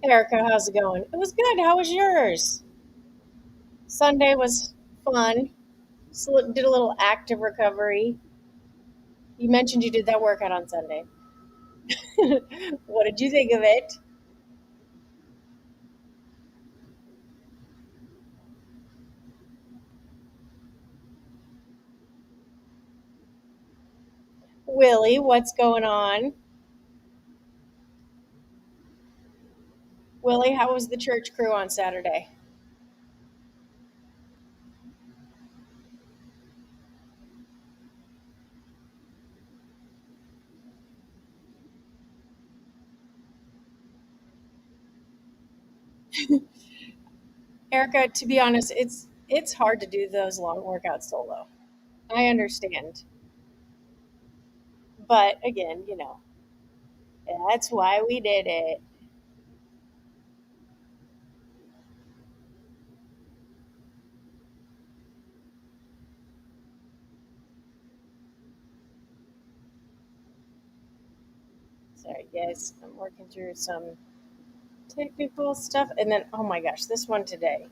Erica, how's it going? It was good. How was yours? Sunday was fun. Did a little active recovery. You mentioned you did that workout on Sunday. What did you think of it? Willie, what's going on? Willie, how was the church crew on Saturday? Erica, to be honest, it's hard to do those long workouts solo. I understand. But again, that's why we did it. Sorry, guys. I'm working through some technical stuff. And then, oh my gosh, this one today.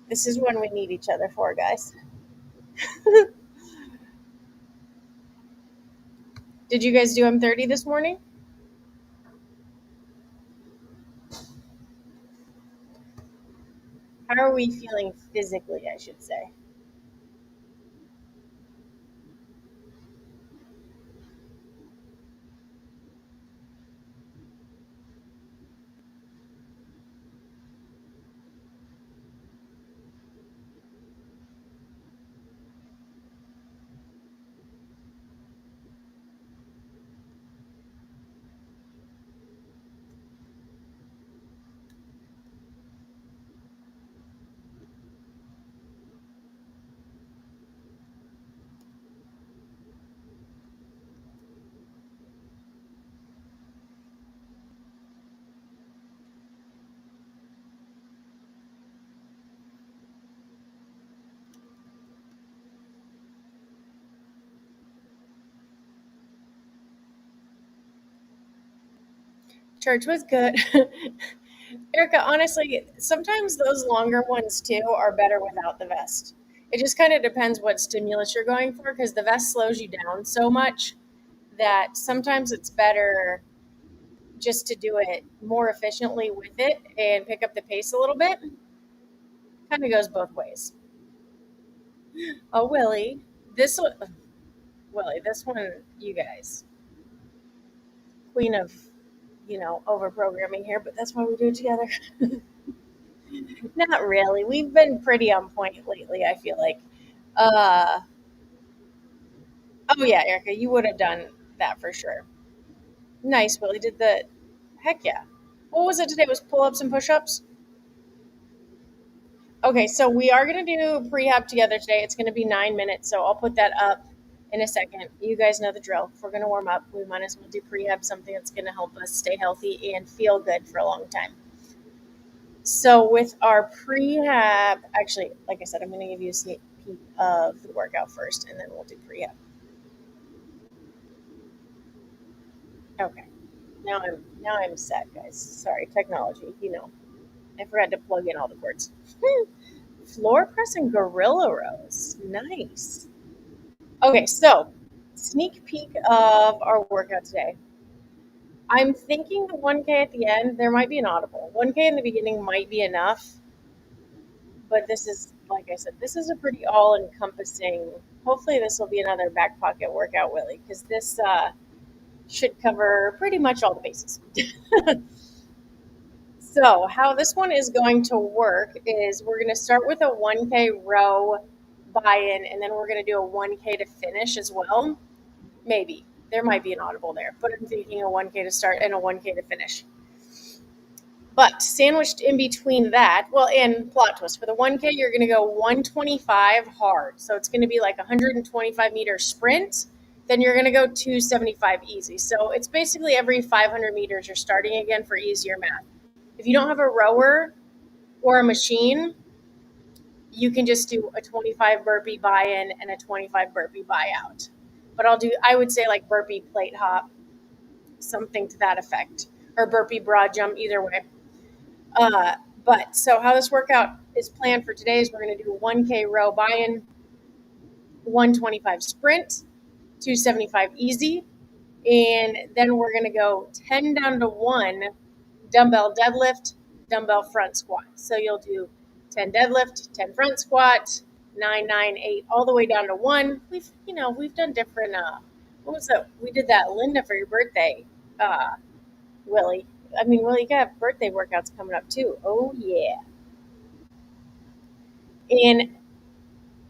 This is one we need each other for, guys. Did you guys do M30 this morning? How are we feeling physically, I should say? Church was good. Erica, honestly, sometimes those longer ones too are better without the vest. It just kind of depends what stimulus you're going for because the vest slows you down so much that sometimes it's better just to do it more efficiently with it and pick up the pace a little bit. Kind of goes both ways. Oh, this one, Willie, this one, you guys, queen of, over programming here, but that's why we do it together. Not really. We've been pretty on point lately, I feel like. Uh, oh yeah, Erica, you would have done that for sure. Nice, Willie did the, heck yeah. What was it today? It was pull ups and push ups? Okay, so we are going to do prehab together today. It's going to be 9 minutes, so I'll put that up in a second. You guys know the drill. If we're going to warm up, we might as well do prehab, something that's going to help us stay healthy and feel good for a long time. So with our prehab, actually, like I said, I'm going to give you a sneak peek of the workout first, and then we'll do prehab. Okay. Now I'm set, guys. Sorry, technology. I forgot to plug in all the cords. Floor press and gorilla rows. Nice. Okay, so sneak peek of our workout today. I'm thinking the 1K at the end, there might be an audible. 1K in the beginning might be enough, but this is, like I said, this is a pretty all encompassing. Hopefully, this will be another back pocket workout, Willie, because this should cover pretty much all the bases. So, how this one is going to work is we're going to start with a 1K row buy in, and then we're going to do a 1K to finish as well. Maybe. There might be an audible there, but I'm thinking a 1K to start and a 1K to finish. But sandwiched in between that, well, and plot twist for the 1K, you're going to go 125 hard. So it's going to be like a 125-meter sprint. Then you're going to go 275 easy. So it's basically every 500 meters you're starting again for easier math. If you don't have a rower or a machine, you can just do a 25 burpee buy in and a 25 burpee buy out. But I would say like burpee plate hop, something to that effect. or burpee broad jump, either way. But so how this workout is planned for today is we're going to do 1K row buy-in, 125 sprint, 275 easy, and then we're going to go 10 down to 1 dumbbell deadlift, dumbbell front squat. So you'll do 10 deadlift, 10 front squat, 9, 9, 8, all the way down to 1. We've done different. What was that? We did that Linda for your birthday, Willie. Willie, you got birthday workouts coming up too. Oh yeah. And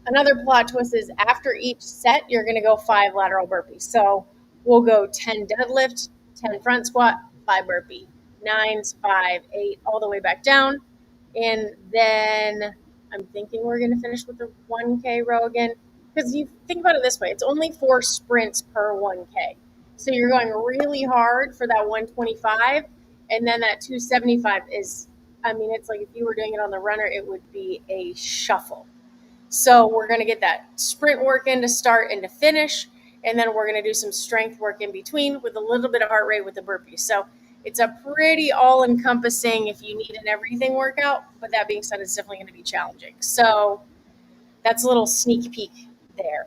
another plot twist is after each set, you're going to go 5 lateral burpees. So we'll go 10 deadlift, 10 front squat, 5 burpee, 9s, 5, 8, all the way back down. And then I'm thinking we're going to finish with the 1K row again. Because you think about it this way, it's only 4 sprints per 1K. So you're going really hard for that 125. And then that 275 is, it's like if you were doing it on the runner, it would be a shuffle. So we're going to get that sprint work in to start and to finish. And then we're going to do some strength work in between with a little bit of heart rate with the burpees. So it's a pretty all-encompassing if you need an everything workout. But that being said, it's definitely going to be challenging. So that's a little sneak peek there.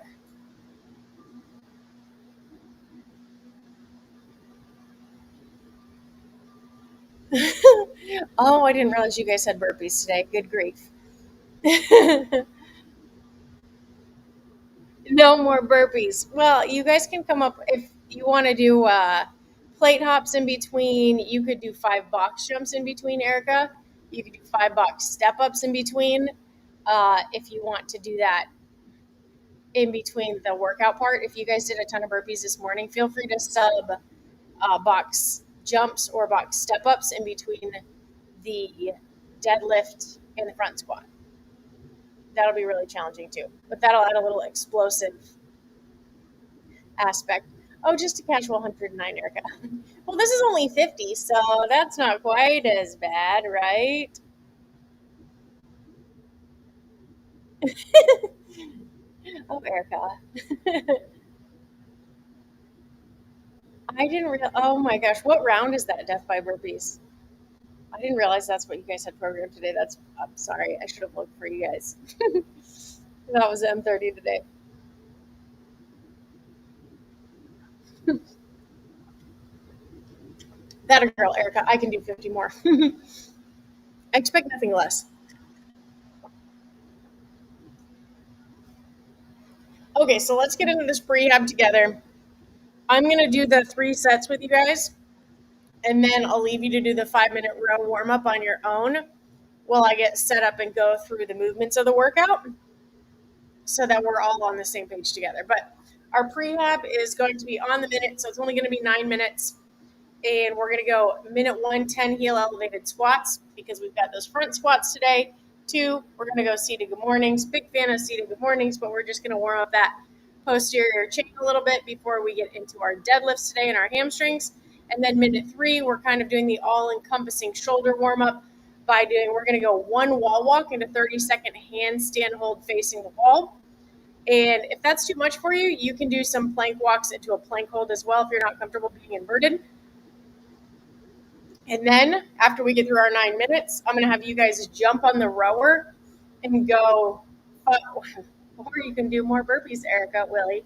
Oh, I didn't realize you guys had burpees today. Good grief. No more burpees. Well, you guys can come up if you want to do plate hops in between. You could do 5 box jumps in between, Erica. You could do 5 box step ups in between. If you want to do that in between the workout part. If you guys did a ton of burpees this morning, feel free to sub box jumps or box step ups in between the deadlift and the front squat. That'll be really challenging too, but that'll add a little explosive aspect. Oh, just a casual 109, Erica. Well, this is only 50, so that's not quite as bad, right? Oh, Erica. I didn't real. Oh my gosh, what round is that? Death by burpees. I didn't realize that's what you guys had programmed today. I'm sorry. I should have looked for you guys. That was M30 today. That a girl, Erica. I can do 50 more. I expect nothing less. Okay, so let's get into this prehab together. I'm going to do the 3 sets with you guys, and then I'll leave you to do the 5-minute row warm up on your own while I get set up and go through the movements of the workout so that we're all on the same page together. But our prehab is going to be on the minute, so it's only going to be 9 minutes. And we're going to go minute 1, 10 heel elevated squats because we've got those front squats today. 2, we're going to go seated good mornings. Big fan of seated good mornings, but we're just going to warm up that posterior chain a little bit before we get into our deadlifts today and our hamstrings. And then minute 3, we're kind of doing the all-encompassing shoulder warm-up we're going to go 1 wall walk into 30-second handstand hold facing the wall. And if that's too much for you, you can do some plank walks into a plank hold as well if you're not comfortable being inverted. And then after we get through our 9 minutes, I'm going to have you guys jump on the rower and go, or you can do more burpees, Erica, Willie,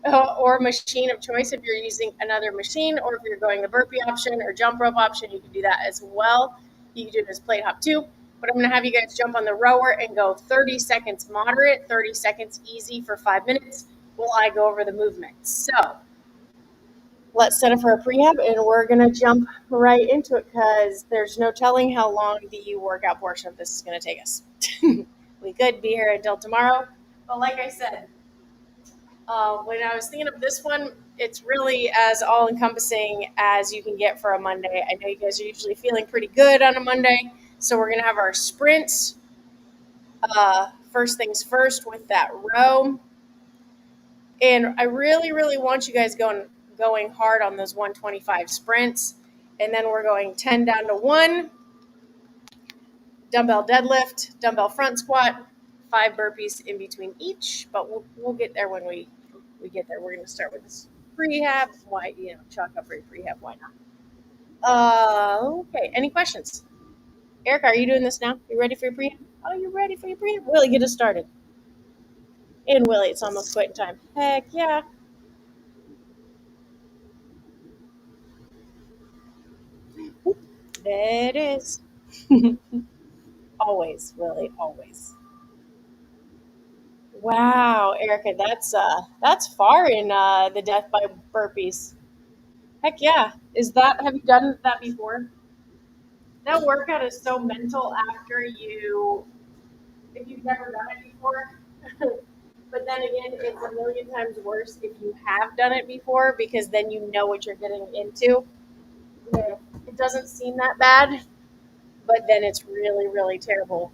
or machine of choice if you're using another machine, or if you're going the burpee option or jump rope option, you can do that as well. You can do this plate hop too. But I'm going to have you guys jump on the rower and go 30 seconds moderate, 30 seconds easy for 5 minutes while I go over the movements. So let's set up for a prehab, and we're going to jump right into it because there's no telling how long the workout portion of this is going to take us. We could be here until tomorrow, but like I said, when I was thinking of this one, it's really as all-encompassing as you can get for a Monday. I know you guys are usually feeling pretty good on a Monday, so we're going to have our sprints first things first with that row. And I really, really want you guys going hard on those 125 sprints. And then we're going 10 down to 1, dumbbell deadlift, dumbbell front squat, 5 burpees in between each. But we'll get there when we get there. We're going to start with this prehab. Why, chalk up for your prehab. Why not? Okay. Any questions? Erica, are you doing this now? You ready for your prehab? Oh, you ready for your prehab? Willie, get us started. And Willie, it's almost quitting time. Heck yeah. There it is. Always, Willie, always. Wow, Erica, that's far in the death by burpees. Heck yeah. Is that have you done that before? That workout is so mental after you if you've never done it before. But then again, it's a million times worse if you have done it before because then you know what you're getting into. Yeah, it doesn't seem that bad, but then it's really, really terrible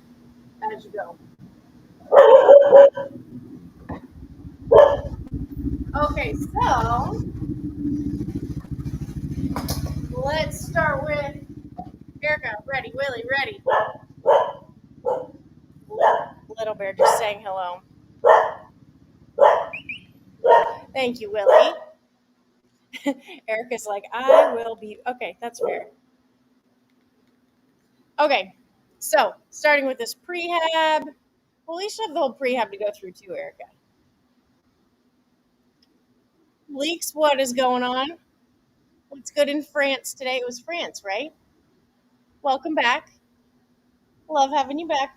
as you go. Okay, so let's start with Erica. Ready, Willie, ready. Little bear just saying hello. Thank you, Willie. Erica's like, I will be. Okay, that's fair. Okay, so starting with this prehab. Well, we should have the whole prehab to go through too, Erica. Leaks, what is going on? What's good in France today? It was France, right? Welcome back. Love having you back.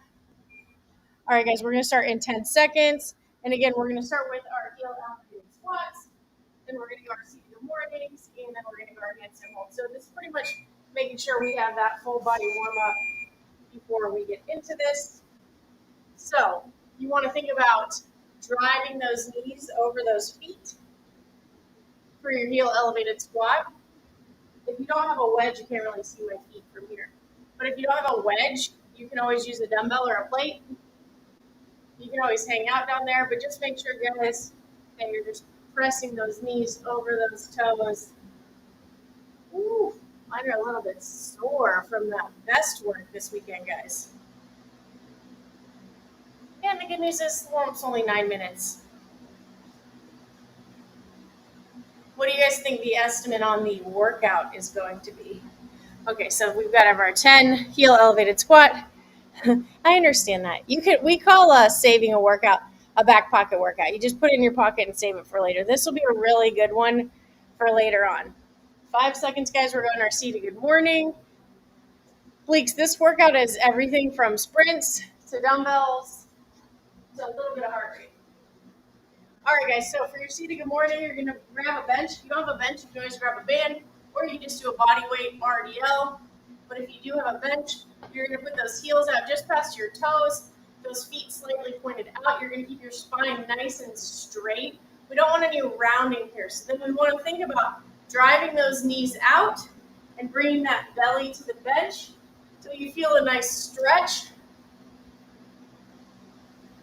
All right, guys, we're going to start in 10 seconds. And again, we're going to start with our heel elevated squats. Then we're going to do our seated mornings. And then we're going to do our handstand hold. So this is pretty much making sure we have that full body warm up before we get into this. So you want to think about driving those knees over those feet for your heel elevated squat. If you don't have a wedge, you can't really see my feet from here. But if you don't have a wedge, you can always use a dumbbell or a plate. You can always hang out down there, but just make sure, guys, that you're just pressing those knees over those toes. Ooh, mine are a little bit sore from that vest work this weekend, guys. And the good news is it's only 9 minutes. What do you guys think the estimate on the workout is going to be? Okay, so we've got our 10 heel elevated squat. I understand that. We call saving a workout a back pocket workout. You just put it in your pocket and save it for later. This will be a really good one for later on. 5 seconds, guys. We're going our seated good morning. Bleaks, this workout is everything from sprints to dumbbells to a little bit of heart rate. All right, guys, so for your seated good morning, you're going to grab a bench. If you don't have a bench, you can always grab a band, or you can just do a body weight RDL. But if you do have a bench, you're going to put those heels out just past your toes, those feet slightly pointed out. You're going to keep your spine nice and straight. We don't want any rounding here. So then we want to think about driving those knees out and bringing that belly to the bench so you feel a nice stretch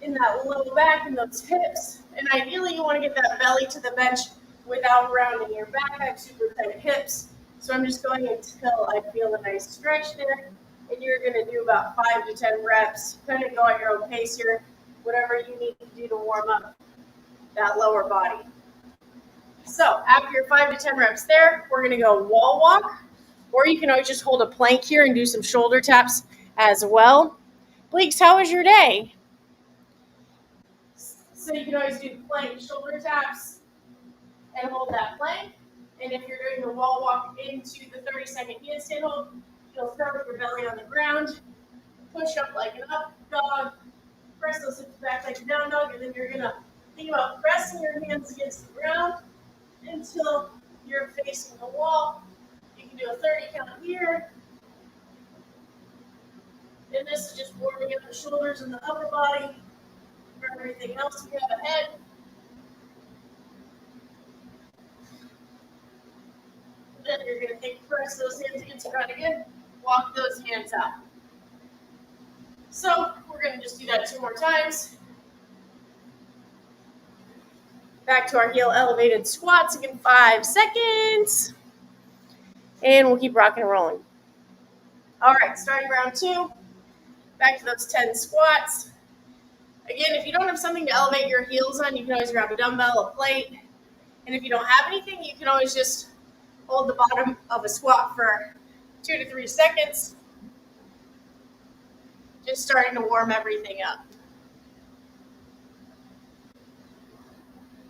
in that low back and those hips. And ideally, you want to get that belly to the bench without rounding your back. I have super tight hips. So I'm just going until I feel a nice stretch there. And you're going to do about 5 to 10 reps. Kind of go at your own pace here, whatever you need to do to warm up that lower body. So after your 5 to 10 reps there, we're going to go wall walk. Or you can always just hold a plank here and do some shoulder taps as well. Bleaks, how was your day? So you can always do plank shoulder taps and hold that plank. And if you're doing the wall walk into the 30-second handstand hold, you'll start with your belly on the ground, push up like an up dog, press those hips back like a down dog, and then you're going to think about pressing your hands against the ground until you're facing the wall. You can do a 30 count here. And this is just warming up the shoulders and the upper body. For everything else we have ahead. Then you're going to press those hands against the ground again. Walk those hands out. So we're going to just do that 2 more times. Back to our heel elevated squats again, 5 seconds. And we'll keep rocking and rolling. All right, starting round 2. Back to those 10 squats. Again, if you don't have something to elevate your heels on, you can always grab a dumbbell, a plate. And if you don't have anything, you can always just Hold the bottom of a squat for 2 to 3 seconds. Just starting to warm everything up.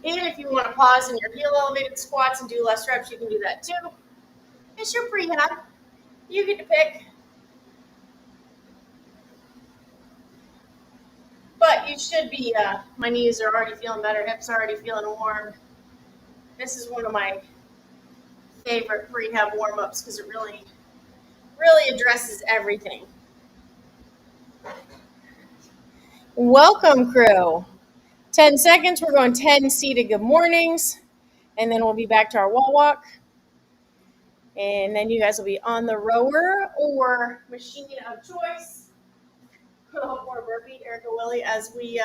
And if you want to pause in your heel elevated squats and do less reps, you can do that too. It's your prehab. You get to pick. But you should be, my knees are already feeling better, hips are already feeling warm. This is one of my favorite prehab warm-ups because it really addresses everything. Welcome, crew. 10 seconds. We're going 10 seated good mornings, and then we'll be back to our wall walk. And then you guys will be on the rower or machine of choice or burpee, Erica Willie, as we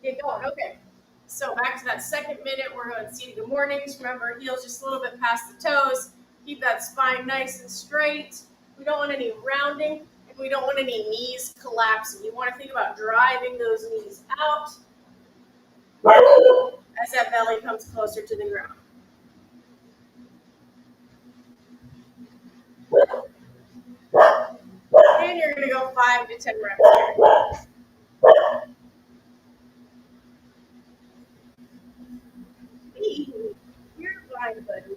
get going. Okay. So back to that second minute, we're going seated good mornings. Remember, heels just a little bit past the toes. Keep that spine nice and straight. We don't want any rounding, and we don't want any knees collapsing. You want to think about driving those knees out as that belly comes closer to the ground. And you're going to go 5 to 10 reps here. You're fine, buddy.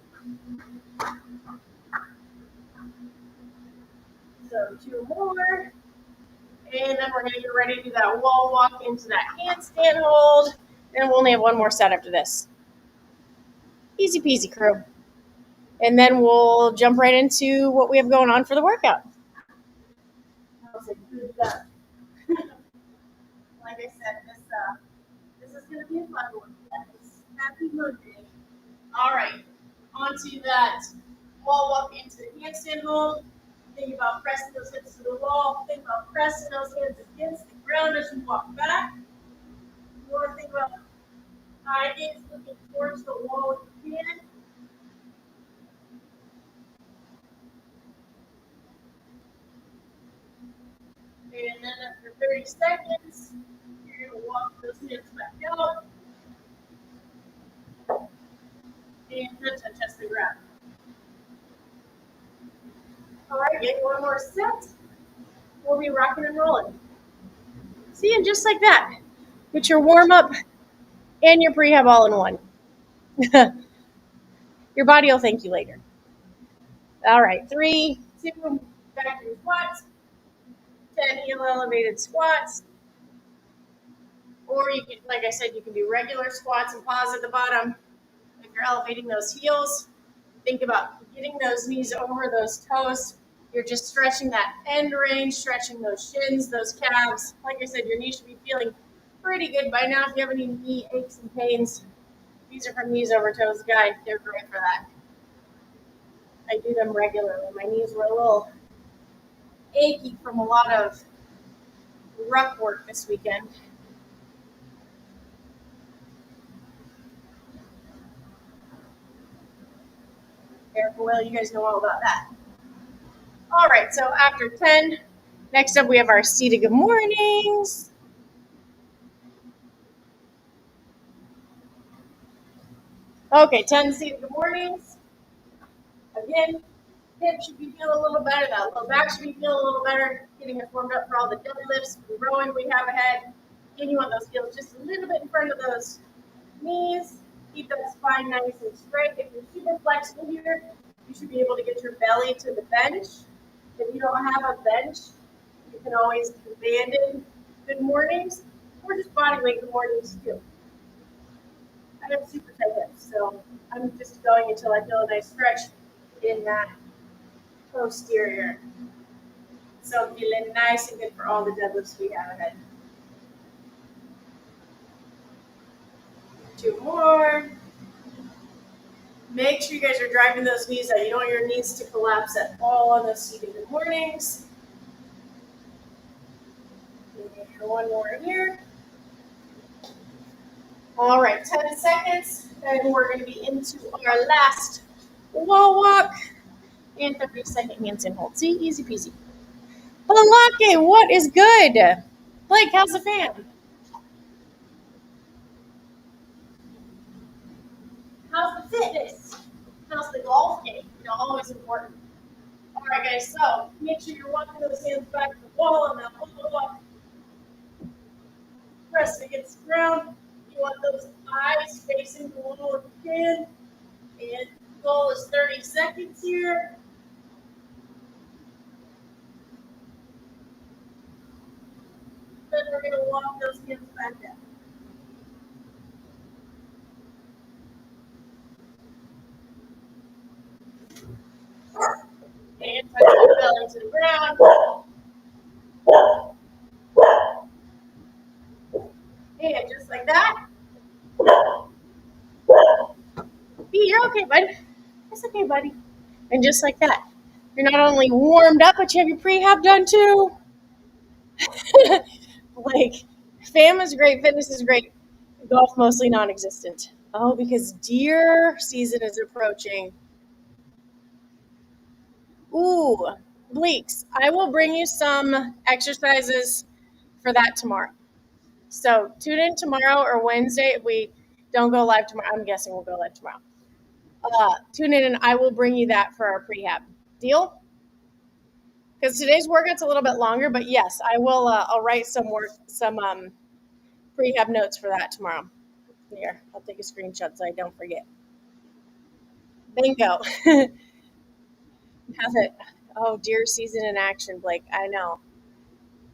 So 2 more. And then we're going to get ready to do that wall walk into that handstand hold. And we'll only have one more set after this. Easy peasy, crew. And then we'll jump right into what we have going on for the workout. Good job. Like I said, this is going to be a fun one. Happy Monday. All right. Onto that wall walk into the handstand hold. Think about pressing those hips to the wall. Think about pressing those hands against the ground as you walk back. You want to think about high gaze looking towards the wall if you can. And then after 30 seconds, you're going to walk those hands back out. And touch the ground. All right, get one more set. We'll be rocking and rolling. See, and just like that, get your warm up and your prehab all in one. Your body will thank you later. All right, 3, 2, back to your squats. 10 heel elevated squats. Or you can, like I said, you can do regular squats and pause at the bottom. If you're elevating those heels, think about getting those knees over those toes. You're just stretching that end range, stretching those shins, those calves. Like I said, your knees should be feeling pretty good by now. If you have any knee aches and pains, these are from knees over toes guy. They're great for that. I do them regularly. My knees were a little achy from a lot of rough work this weekend. Erica Will, you guys know all about that. All right, so after 10, next up we have our seated good mornings. Okay, 10 seated good mornings. Again, hips should be feeling a little better. That low back should be feeling a little better. Getting us warmed up for all the deadlifts, the rowing we have ahead. Again, you want those heels just a little bit in front of those knees. Keep that spine nice and straight. If you're super flexible here, you should be able to get your belly to the bench. If you don't have a bench, you can always abandon good mornings or just body weight good mornings too. I have super tight hips, so I'm just going until I feel a nice stretch in that posterior. So I'm feeling nice and good for all the deadlifts we have ahead. 2 more. Make sure you guys are driving those knees out. You don't want your knees to collapse at all on those seated good mornings. And 1 more here. All right, 10 seconds, and we're going to be into our last wall walk and 30-second handstand hold. See, easy peasy. EllyK, what is good? Blake, how's the fan? How's the fitness? How's the golf game? Always important. All right, guys. So make sure you're walking those hands back to the wall and that wall walk. Press against the ground. You want those eyes facing the wall if you can. And the goal is 30 seconds here. Then we're going to walk those hands back down. And touch your belly to the ground. And just like that. You're okay, bud. It's okay, buddy. And just like that. You're not only warmed up, but you have your prehab done too. Like, fam is great, fitness is great, golf mostly non-existent. Oh, because deer season is approaching. Ooh, Bleaks, I will bring you some exercises for that tomorrow. So tune in tomorrow or Wednesday. If we don't go live tomorrow, I'm guessing we'll go live tomorrow. Tune in and I will bring you that for our prehab. Deal? Because today's workout's a little bit longer, but yes, I will. I'll write some prehab notes for that tomorrow. Here, I'll take a screenshot so I don't forget. Bingo. Have it. Oh, deer season in action, Blake. I know.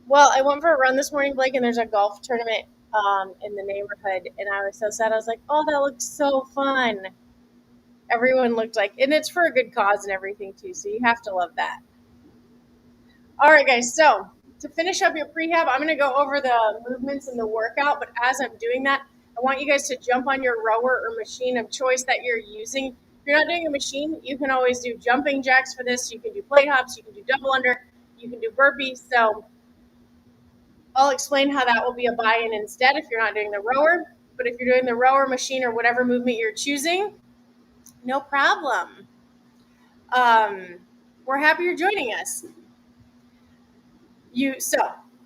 Well, I went for a run this morning, Blake, and there's a golf tournament in the neighborhood, and I was so sad. I was like, oh, that looks so fun. Everyone looked like, and it's for a good cause and everything too, so you have to love that. All right, guys, so to finish up your prehab, I'm going to go over the movements in the workout, but as I'm doing that, I want you guys to jump on your rower or machine of choice that you're using. If you're not doing a machine, you can always do jumping jacks for this. You can do plate hops. You can do double under. You can do burpees. So I'll explain how that will be a buy-in instead if you're not doing the rower. But if you're doing the rower, machine, or whatever movement you're choosing, no problem. We're happy you're joining us. So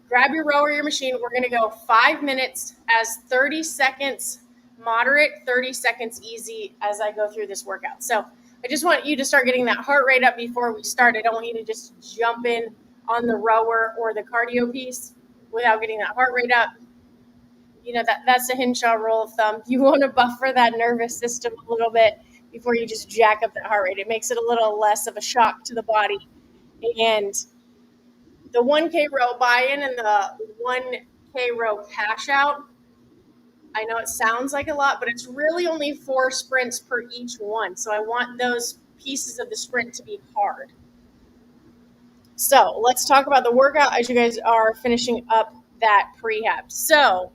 grab your rower, your machine. We're going to go 5 minutes as 30 seconds moderate, 30 seconds easy as I go through this workout. So I just want you to start getting that heart rate up before we start. I don't want you to just jump in on the rower or the cardio piece without getting that heart rate up. That's the Hinshaw rule of thumb. You want to buffer that nervous system a little bit before you just jack up that heart rate. It makes it a little less of a shock to the body. And the 1K row buy-in and the 1K row cash out, I know it sounds like a lot, but it's really only 4 sprints per each one. So I want those pieces of the sprint to be hard. So let's talk about the workout as you guys are finishing up that prehab. So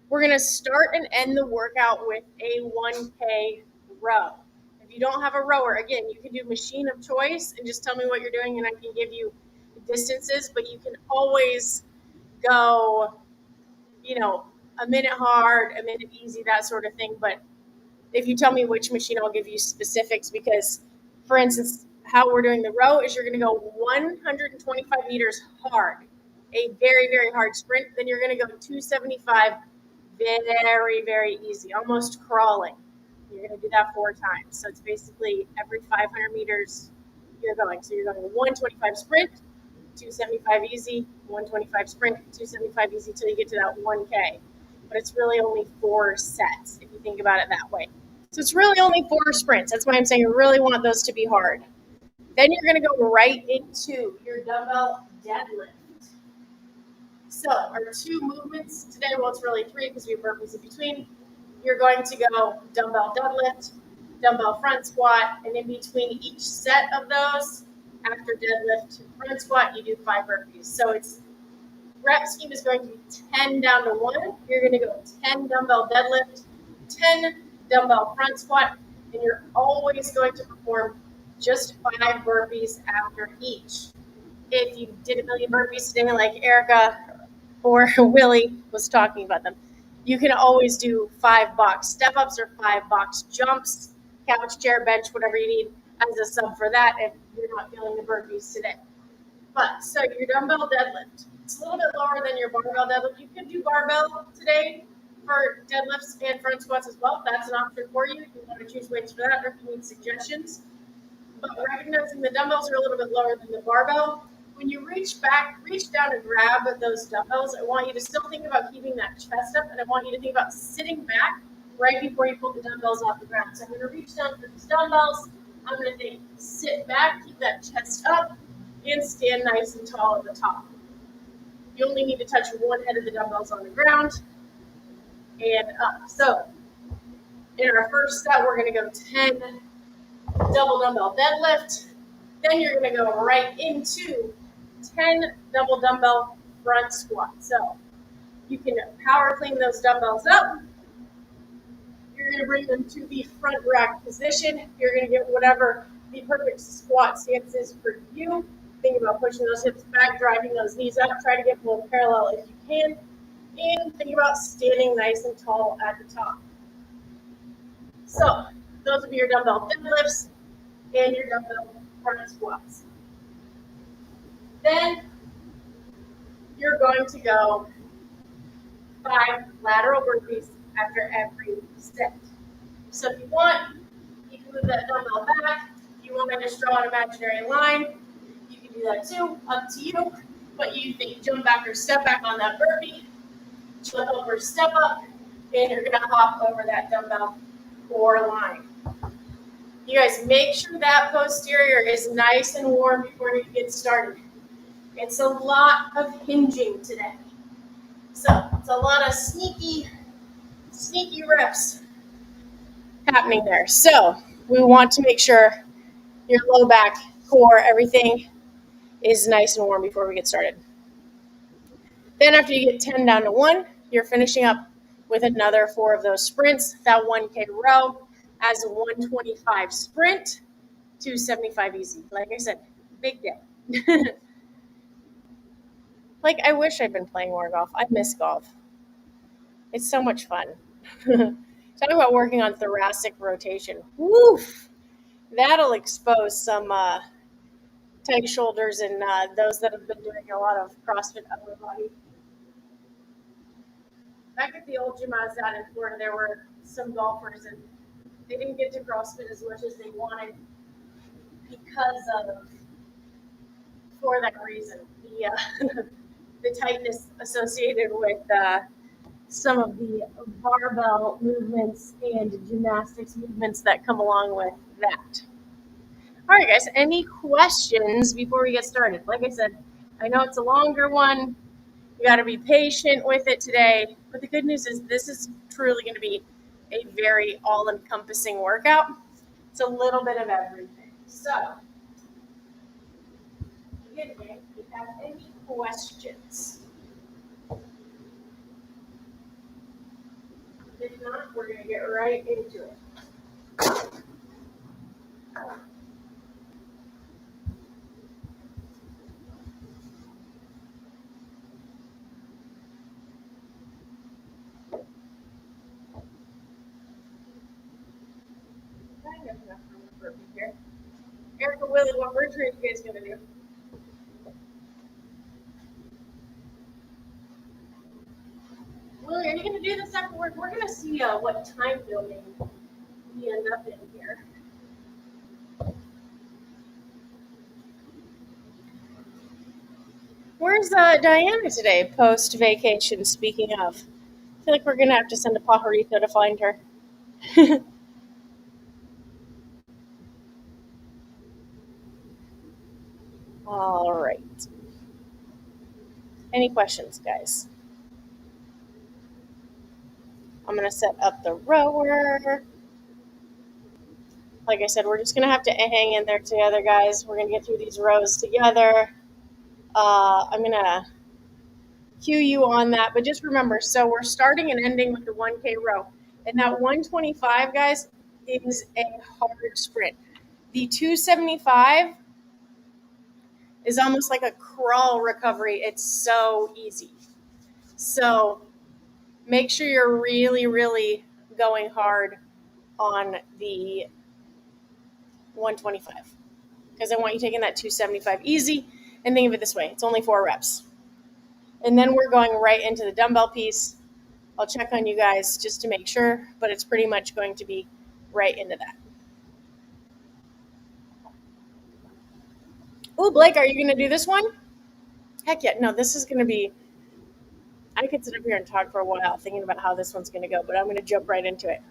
we're going to start and end the workout with a 1K row. If you don't have a rower, again, you can do machine of choice and just tell me what you're doing and I can give you distances, but you can always go, a minute hard, a minute easy, that sort of thing. But if you tell me which machine, I'll give you specifics because, for instance, how we're doing the row is you're going to go 125 meters hard, a very, very hard sprint. Then you're going to go 275 very, very easy, almost crawling. You're going to do that 4 times. So it's basically every 500 meters you're going. So you're going 125 sprint, 275 easy, 125 sprint, 275 easy till you get to that 1K. But it's really only 4 sets if you think about it that way. So it's really only 4 sprints. That's why I'm saying you really want those to be hard. Then you're going to go right into your dumbbell deadlift. So our 2 movements today, well, it's really 3 because we have burpees in between. You're going to go dumbbell deadlift, dumbbell front squat, and in between each set of those, after deadlift and front squat, you do 5 burpees. So it's rep scheme is going to be 10 down to 1. You're going to go 10 dumbbell deadlift, 10 dumbbell front squat, and you're always going to perform just 5 burpees after each. If you did a million burpees today, like Erica or Willie was talking about them, you can always do 5 box step-ups or 5 box jumps, couch, chair, bench, whatever you need as a sub for that if you're not feeling the burpees today. But so your dumbbell deadlift, it's a little bit lower than your barbell deadlift. You could do barbell today, for deadlifts and front squats as well. That's an option for you if you want to choose weights for that or if you need suggestions. But recognizing the dumbbells are a little bit lower than the barbell, when you reach down and grab those dumbbells, I want you to still think about keeping that chest up, and I want you to think about sitting back right before you pull the dumbbells off the ground. So I'm going to reach down for these dumbbells. I'm going to think, sit back, keep that chest up, and stand nice and tall at the top. You only need to touch one head of the dumbbells on the ground and up. So in our first set, we're going to go 10 double dumbbell deadlift. Then you're going to go right into 10 double dumbbell front squats. So you can power clean those dumbbells up. You're going to bring them to the front rack position. You're going to get whatever the perfect squat stance is for you. Think about pushing those hips back, driving those knees up. Try to get both parallel if you can. And think about standing nice and tall at the top. So those will be your dumbbell deadlifts and your dumbbell front squats. Then you're going to go 5 lateral burpees after every set. So if you want, you can move that dumbbell back. If you want to just draw an imaginary line, you can do that too, up to you. But you think jump back or step back on that burpee, jump over, step up, and you're gonna hop over that dumbbell or line. You guys make sure that posterior is nice and warm before you get started. It's a lot of hinging today. So it's a lot of sneaky reps happening there. So we want to make sure your low back, core, everything is nice and warm before we get started. Then after you get 10 down to 1, you're finishing up with another 4 of those sprints, that 1K row as a 125 sprint, 275 easy. Like I said, big day. Like, I wish I'd been playing more golf. I miss golf. It's so much fun. Talk about working on thoracic rotation. Woof! That'll expose some tight shoulders and those that have been doing a lot of CrossFit upper body. Back at the old gym I was at in Florida, there were some golfers, and they didn't get to CrossFit as much as they wanted for that reason. The tightness associated with some of the barbell movements and gymnastics movements that come along with that. All right, guys, any questions before we get started? Like I said, I know it's a longer one. You got to be patient with it today. But the good news is this is truly going to be a very all-encompassing workout. It's a little bit of everything. So, again, if you have any questions? If not, we're going to get right into it. I have enough room for me here. Erica, Willie, what version are you guys going to do? Willie, are you going to do this after work? We're going to see what time building we end up in here. Where's Diana today, post-vacation, speaking of? I feel like we're going to have to send a pajarito to find her. All right. Any questions, guys? I'm going to set up the rower. Like I said, we're just going to have to hang in there together, guys. We're going to get through these rows together. I'm going to cue you on that. But just remember, so we're starting and ending with the 1K row. And that 125, guys, is a hard sprint. The 275 is almost like a crawl recovery. It's so easy. So make sure you're really, really going hard on the 125 because I want you taking that 275 easy and think of it this way. It's only 4 reps. And then we're going right into the dumbbell piece. I'll check on you guys just to make sure, but it's pretty much going to be right into that. Oh, Blake, are you going to do this one? Heck yeah. No, this is going to be, I could sit up here and talk for a while thinking about how this one's going to go, but I'm going to jump right into it.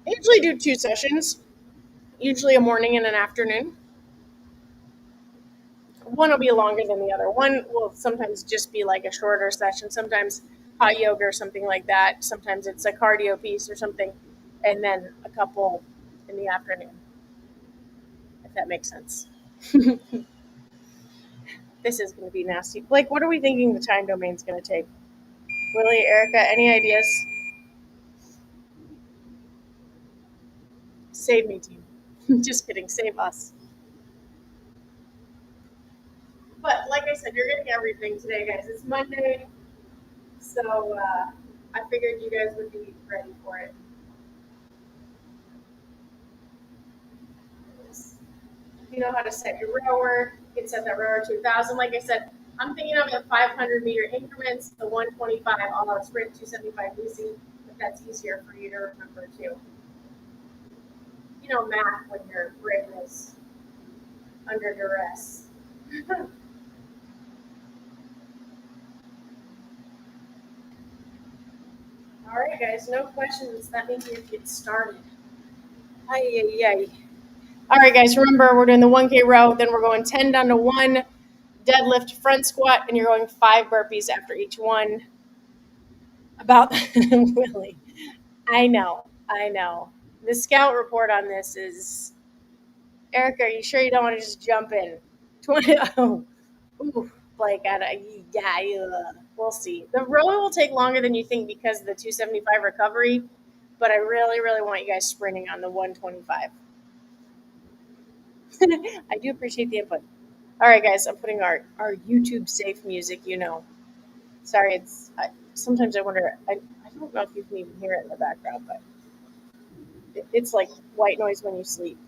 I usually do 2 sessions, usually a morning and an afternoon. One will be longer than the other. One will sometimes just be like a shorter session, sometimes hot yoga or something like that. Sometimes it's a cardio piece or something, and then a couple in the afternoon, if that makes sense. This is going to be nasty. Blake, what are we thinking the time domain's going to take? Willie, Erica, any ideas? Save me, team. Just kidding, save us. But like I said, you're getting everything today, guys. It's Monday, so I figured you guys would be ready for it. You know how to set your rower. You can set that rower to 1,000. Like I said, I'm thinking of the 500-meter increments, the 125 all-out sprint, 275 easy, if that's easier for you to remember too. You know math when your brain is under duress. All right, guys, no questions. That means we get started. Ay, ay, ay. All right, guys, remember we're doing the 1K row, then we're going 10 down to 1 deadlift front squat, and you're going 5 burpees after each one. About Willie. I know. The scout report on this is Erica, are you sure you don't want to just jump in? 20 oh. Ooh, Blake, we'll see. The row will take longer than you think because of the 275 recovery, but I really, really want you guys sprinting on the 125. I do appreciate the input. All right, guys, I'm putting our YouTube safe music, Sorry, sometimes I wonder, I don't know if you can even hear it in the background, but it's like white noise when you sleep.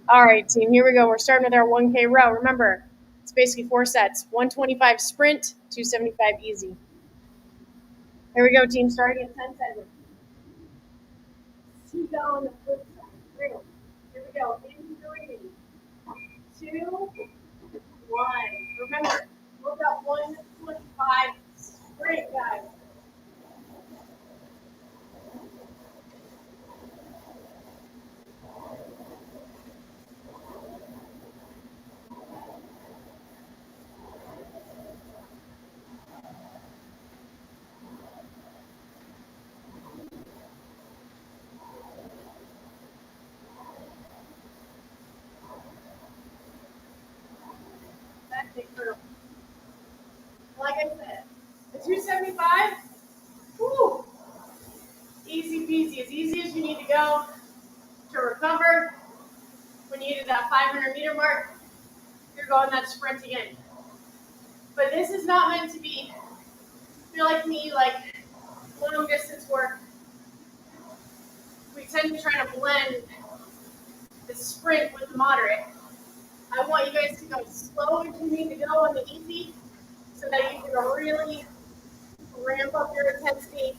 All right, team, here we go. We're starting with our 1K row. Remember, it's basically 4 sets, 125 sprint, 275 easy. Here we go, team, starting in 10 seconds. Keep going the flip side. Through. Here we go. In 3, 2, 1. Remember, look up 125 sprint, guys. That's incredible. Like I said, the 275, whew, easy peasy, as easy as you need to go to recover. When you get to that 500-meter mark, you're going that sprint again. But this is not meant to be, feel like me, like long distance work. We tend to try to blend the sprint with the moderate. I want you guys to go slow if you need to go on the easy so that you can really ramp up your intensity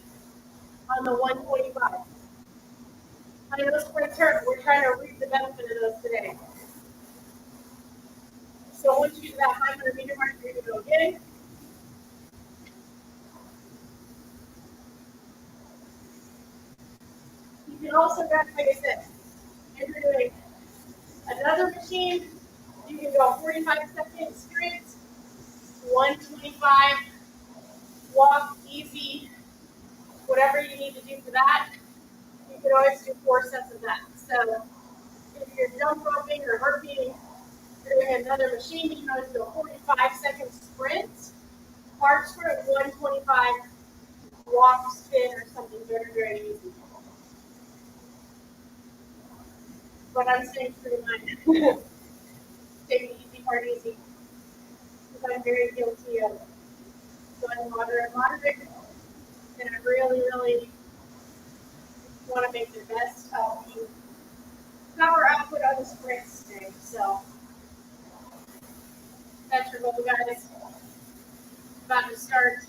on the 125. I know sprint's hurt. We're trying to reap the benefit of those today. So once you get to that 500-meter mark, you're going to go again. You can also, guys, like I said, if you're doing another machine, you can go 45-second sprint, 125, walk easy, whatever you need to do for that. You can always do 4 sets of that. So if you're jump roping or burpeeing, you're doing another machine, you can always do a 45-second sprint, hard sprint, 125, walk, spin, or something very, very easy. But I'm staying true to mine. Take the easy part easy. Because I'm very guilty of going moderate, and I really, really want to make the best of the power output on the sprints today. So That's your goal, guys. About to start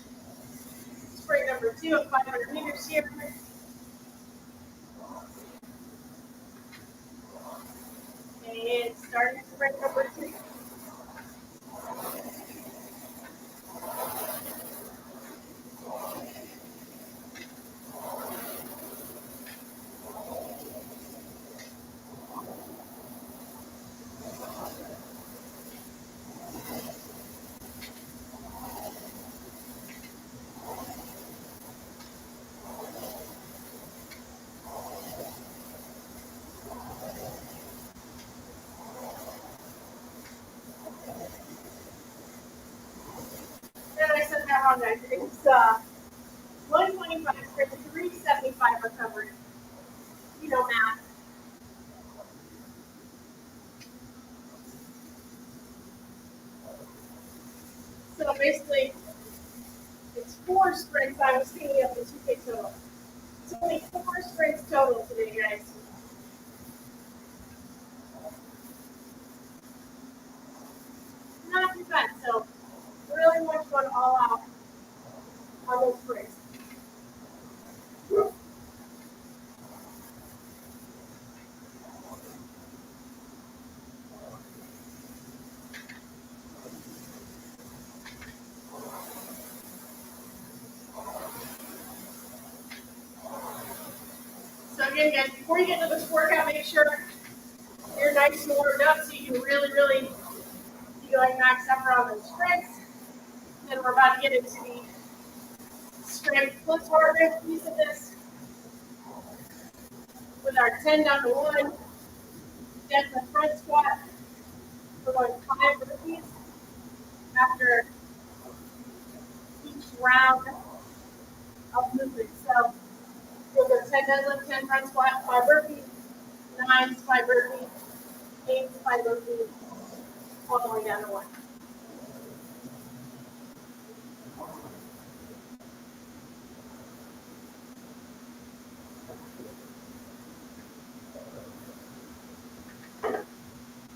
sprint number 2 of 500 meters here. And starting sprint number 2. And I said that wrong, guys. It's 125 sprint, 375 recovery. You know math. So basically, it's 4 sprints. I was thinking of the 2K total. It's only 4 sprints total today, guys. Not too bad. So really much going all out on those sprints. So again, guys, before you get to this workout, make sure you're nice and warmed up so you can really be going max effort on those sprints. Then we're about to get into the strength plus heart rate piece of this with our 10 down to 1 deadlift front squat. We're going 5 burpees after each round of movement. So you'll go 10 deadlift, 10 front squat, 5 burpees, 9s, 5 burpees, 8s, 5 burpees, all the way down to 1.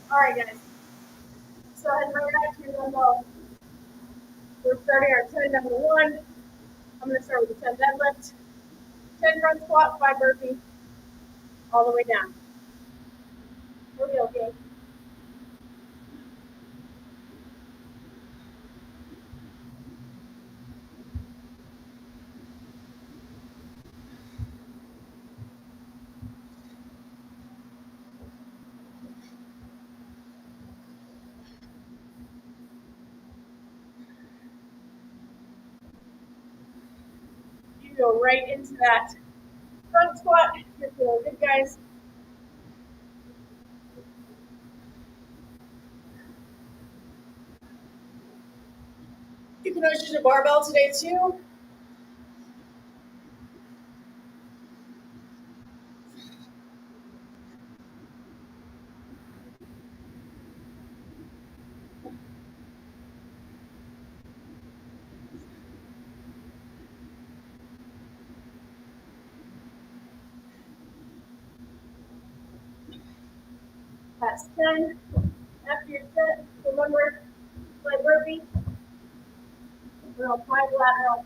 All right, guys. So head right back to your dumbbell. We're starting our 10 down to 1. I'm going to start with the 10 deadlift, 10 front squat, 5 burpees, all the way down. We'll be okay. You go right into that front squat. You're feeling good, guys. You can always use a barbell today too. That's 10. After you're set, remember, play burpee. We'll apply lateral.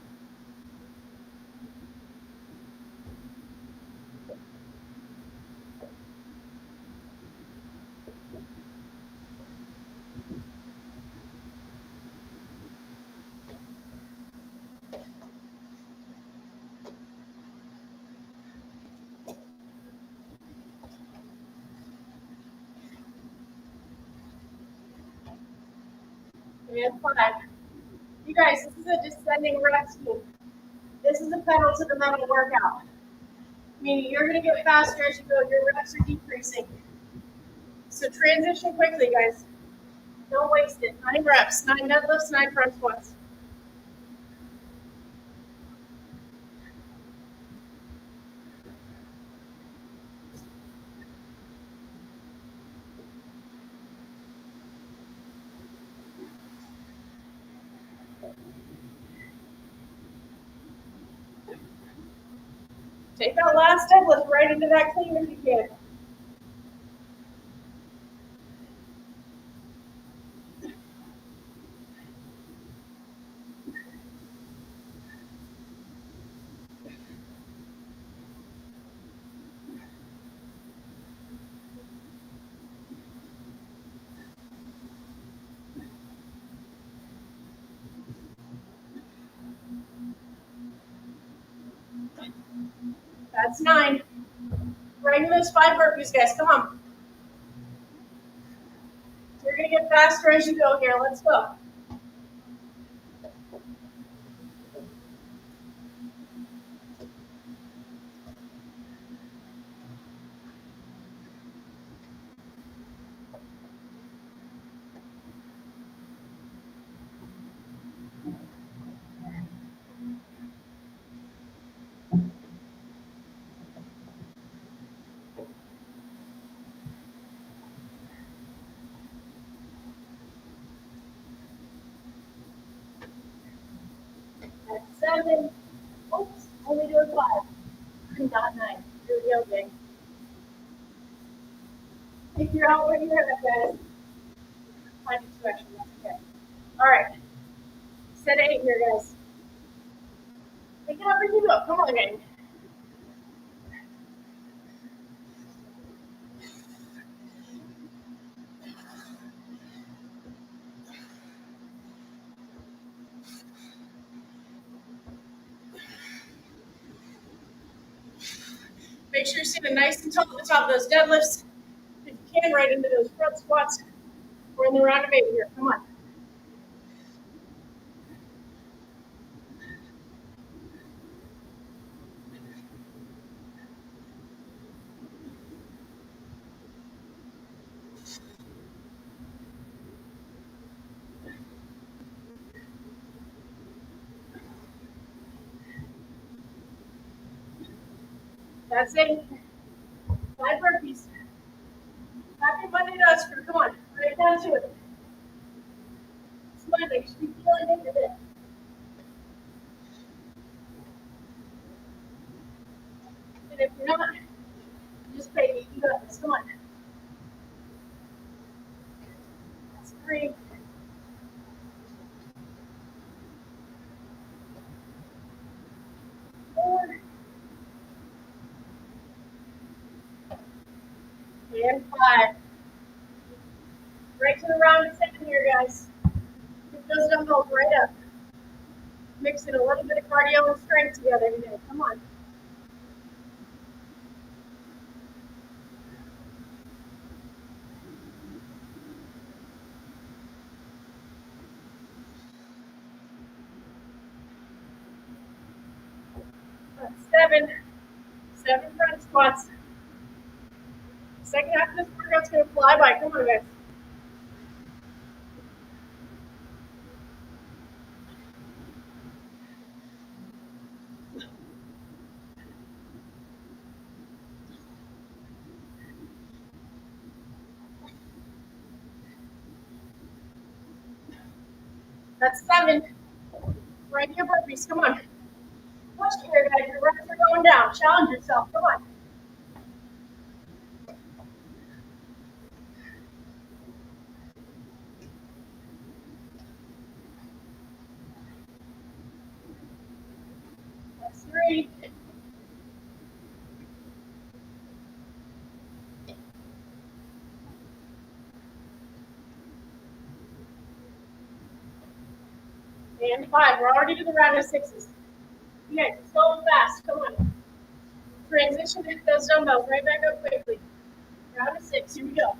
And 5. You guys, this is a descending rep scheme. This is a pedal to the metal workout. Meaning you're going to get faster as you go. Your reps are decreasing. So transition quickly, guys. Don't waste it. 9 reps, 9 deadlifts, 9 front squats. Take that last deadlift right into that clean if you can. That's 9. Right into those 5 burpees, guys. Come on. You're going to get faster as you go here. Let's go. That's 7. Oops, only doing 5. Not 9. Here we go, gang. Figure out where you're at, guys. Find a 2 actually. That's okay. All right. Set 8 here, guys. Pick it up as you go. Come on, gang. Make sure you're sitting nice and tall at the top of those deadlifts. If you can, right into those front squats. We're in the round of 8 here. Come on. That's 8. 5 burpees. Happy Monday to us, crew. Come on. Right down to it. It's Monday. You should be feeling into this. And if you're not, just pay me. You got this. Come on. That's 3. 4. And 5. Right to the round of 7 here, guys. Get those dumbbells right up. Mixing a little bit of cardio and strength together today. Come on. That's 7. 7 front squats. Second half of this workout's going to fly by. Come on, guys. That's 7. Right here, burpees. Come on. Push here, guys. Your reps are going down. Challenge yourself. Come on. That's 3. And 5. We're already to the round of 6s. Okay, it's going fast. Come on. Transition into those dumbbells. Right back up quickly. Round of 6. Here we go.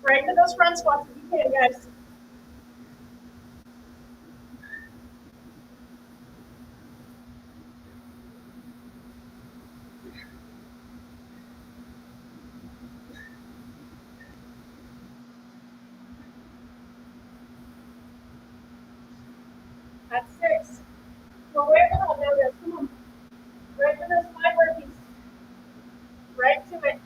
Right into those front squats if you can, guys. That's 6. Go away from that now, guys. Come on. Right to those 5 burpees. Right to it.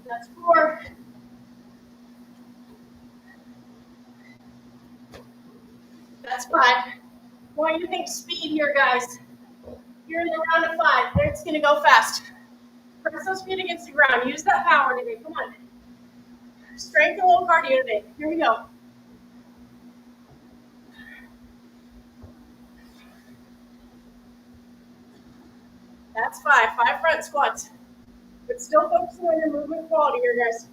That's 4. That's 5. I want you to think speed here, guys. You're in the round of 5. It's going to go fast. Press those feet against the ground. Use that power today. Come on. Strength and low cardio today. Here we go. That's 5. 5 front squats. But still focusing on your movement quality here, guys.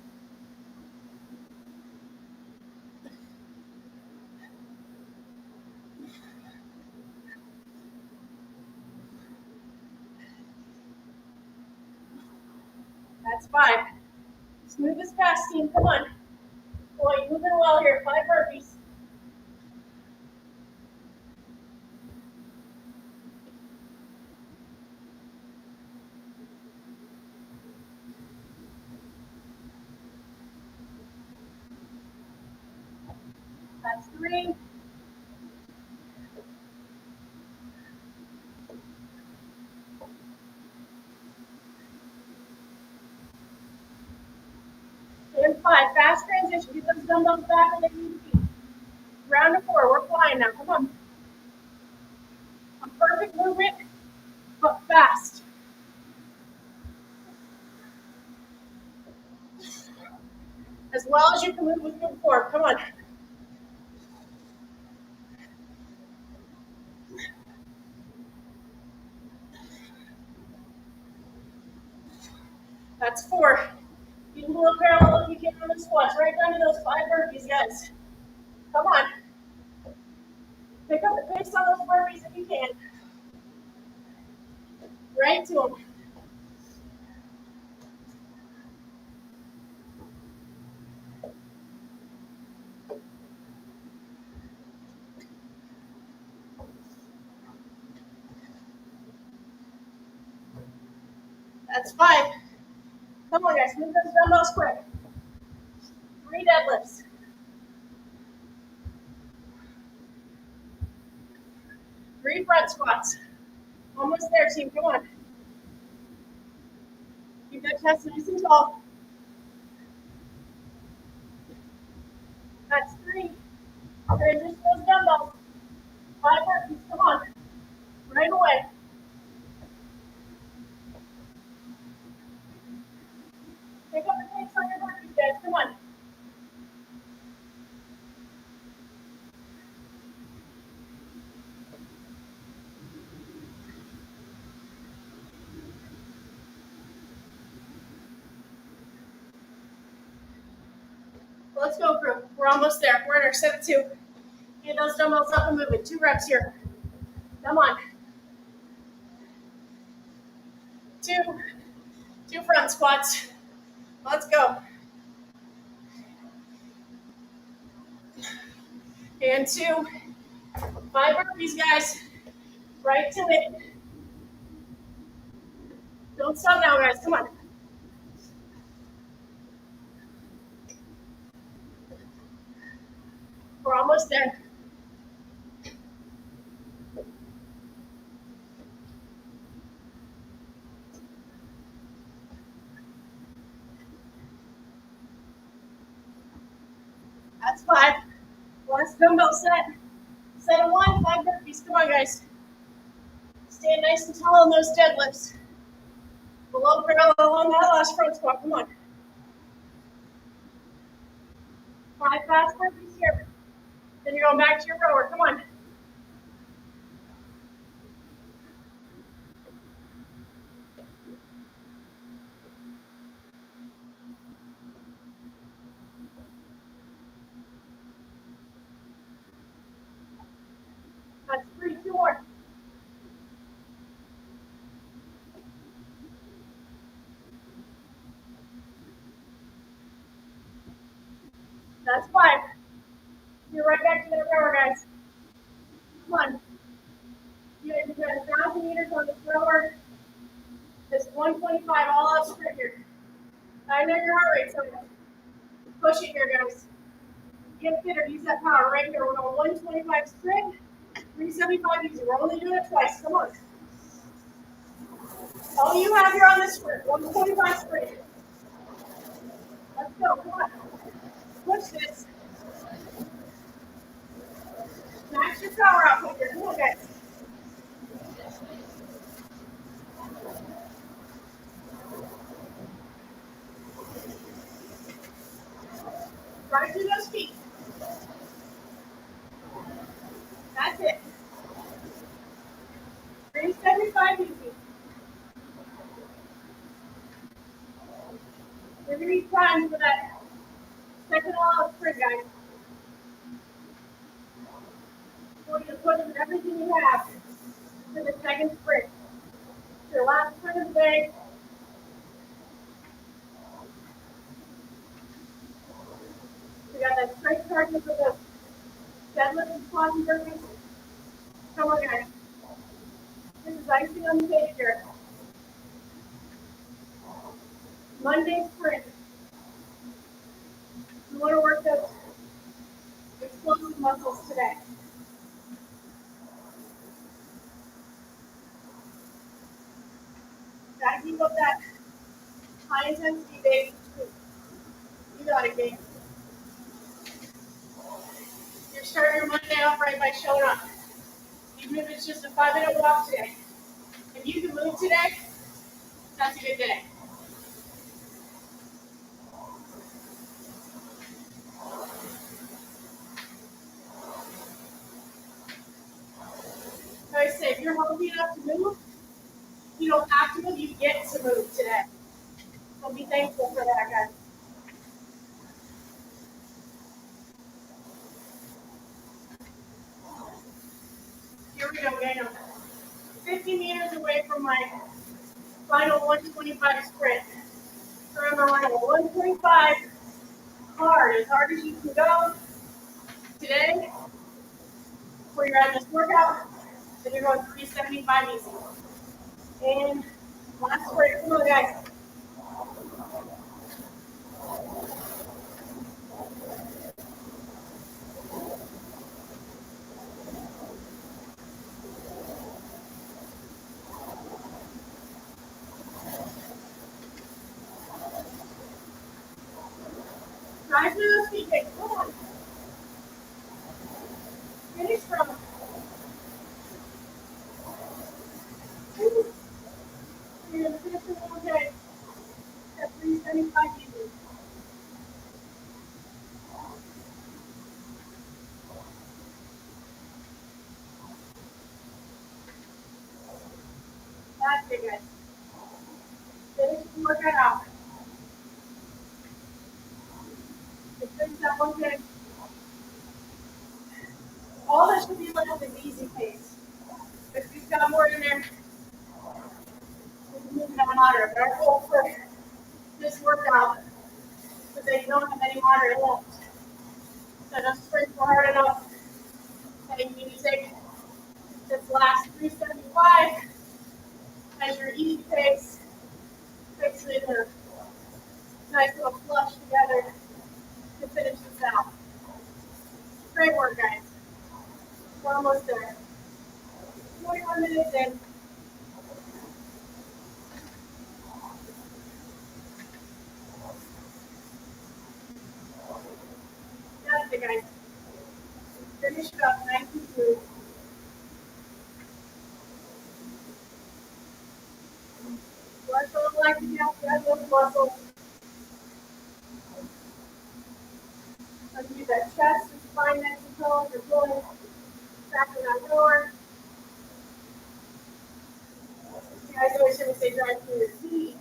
That's 5. Smooth as fast, team. Come on. Boy, you're moving well here. 5 burpees. That's 3. And 5. Fast transition. Get those dumbbells back on the feet. Round of 4. We're flying now. Come on. A perfect movement, but fast. As well as you can move with good form. Come on. That's 4. Get a little parallel if you can on the squats. Right down to those 5 burpees, guys. Come on. Pick up the pace on those burpees if you can. Right to them. That's 5. Come on, guys. Move those dumbbells quick. 3 deadlifts. 3 front squats. Almost there, team. Come on. Keep that chest nice and tall. That's 3. Transition those dumbbells. 5 burpees. Come on. Right away. Pick up the pace on your burpees, guys. Come on. Let's go, crew. We're almost there. We're in our set of 2. Get those dumbbells up and moving. 2 reps here. Come on. 2. 2 front squats. Let's go. And 2. 5 burpees, guys. Right to it. Don't stop now, guys. Come on. We're almost there. That's 5. Last dumbbell set. Set of 1. 5 burpees. Come on, guys. Stand nice and tall on those deadlifts. Below parallel on that last front squat. Come on. 5 fast burpees here. Then you're going back to your rower. Come on. That's 3. 2 more. That's 5. You're right back to that rower, guys. Come on. You guys have got 1,000 meters on this rower. This 125 all out sprint here. I know your heart rate's on. Push it here, guys. Get fitter. Use that power right here. We're going 125 sprint, 375 easy. We're only doing it twice. Come on. All you have here on this sprint, 125 sprint. Let's go. Come on. Push this. Max your power output here. Come on, guys. We're going to be primed for that second all-out sprint, guys. We're going to put in everything you have for the second sprint. It's your last sprint of the day. We got that strength target for the deadlift and squats and burpees. Come on, guys. This is icing on the cake here. Monday sprint. We want to work those explosive muscles today. Gotta keep up that high intensity, baby. You got it, babe. You're starting your Monday off right by showing up. Even if it's just a 5-minute walk today. If you can move today, that's a good day. So I say, if you're healthy enough to move, you don't have to move, you get to move today. So be thankful for that, guys. Here we go, gang. I'm 50 meters away from my final 125 sprint. So remember, we're going to 125 hard as you can go today. Where you're at this workout, then you're going 375 easy. And last sprint, come on, guys. Drive through those feet, guys. Come on. Finish strong. You're going to finish it all day at 375 easy. That's it, guys. Finish the workout out. Just finish that one day. All that should be left is easy pace. If you've got more in there, we can move it on harder. But our goal for this workout is that you don't have any moderate left. So just sprint for hard enough. And you need to take this last 375 as your easy pace. Basically, the nice little flush together to finish this out. Great work, guys. We're almost there. 21 minutes in. That's it, guys. Finish it up nice and smooth. Work on lactic acid, those muscles. Undo that chest and spine next to toe. You're pulling back in that door. You guys always hear me say drive through your feet.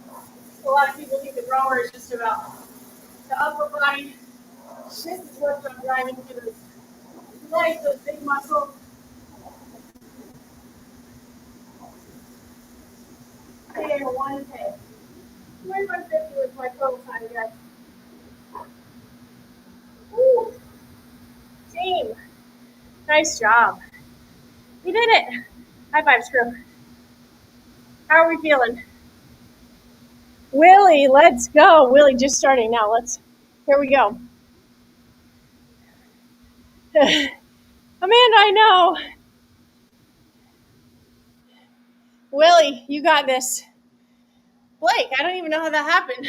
A lot of people think the rower is just about the upper body. This is worked on driving through those legs, those big muscles. Okay, 1K. 2150 was my total time, guys. Woo. Team, nice job. You did it. High five, screw. How are we feeling? Willie, let's go. Willie, just starting now. Here we go. Amanda, I know. Willie, you got this. Blake, I don't even know how that happened.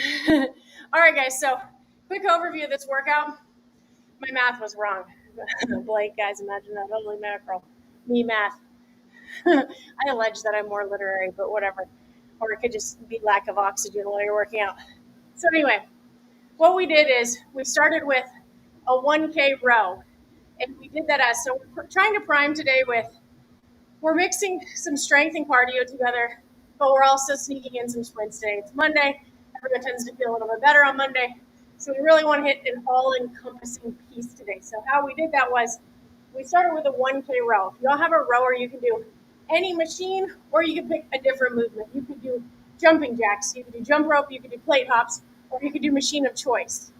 All right, guys, so quick overview of this workout. My math was wrong. Blake, guys, imagine that. Holy mackerel. Me math. I allege that I'm more literary, but whatever. Or it could just be lack of oxygen while you're working out. So anyway, what we did is we started with a 1K row. And we did that so we're trying to prime today we're mixing some strength and cardio together, but we're also sneaking in some sprints today. It's Monday. Ergo tends to feel a little bit better on Monday. So we really want to hit an all-encompassing piece today. So how we did that was we started with a 1K row. If y'all have a rower, you can do any machine, or you can pick a different movement. You could do jumping jacks, you could do jump rope, you could do plate hops, or you could do machine of choice.